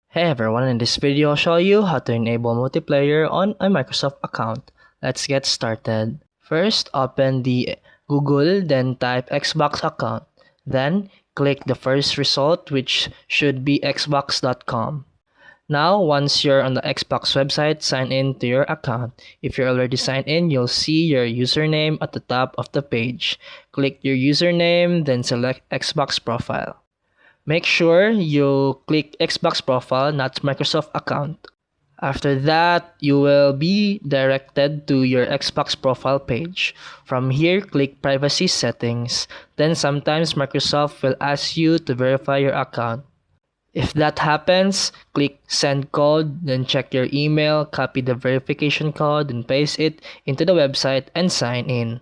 Hey everyone, in this video I'll show you how to enable multiplayer on a Microsoft account. Let's get started. First, open the Google, then type Xbox account. Then, click the first result, which should be xbox.com. Now, once you're on the Xbox website, sign in to your account. If you're already signed in, you'll see your username at the top of the page. Click your username, then select Xbox profile. Make sure you click Xbox profile, not Microsoft account. After that, you will be directed to your Xbox profile page. From here, click privacy settings. Then sometimes Microsoft will ask you to verify your account. If that happens, click send code, then check your email, copy the verification code, and paste it into the website and sign in.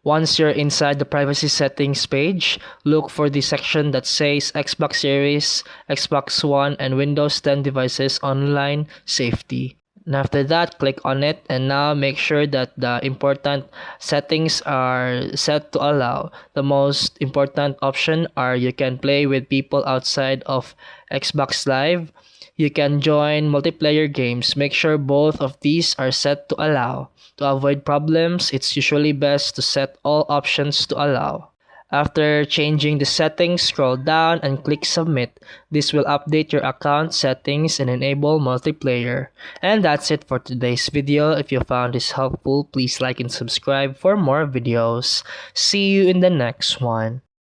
Once you're inside the privacy settings page, look for the section that says Xbox Series, Xbox One, and Windows 10 devices online safety. And after that, click on it, and now make sure that the important settings are set to allow. The most important option are you can play with people outside of Xbox Live. You can join multiplayer games. Make sure both of these are set to allow. To avoid problems, it's usually best to set all options to allow. After changing the settings, scroll down and click submit. This will update your account settings and enable multiplayer. And that's it for today's video. If you found this helpful, please like and subscribe for more videos. See you in the next one.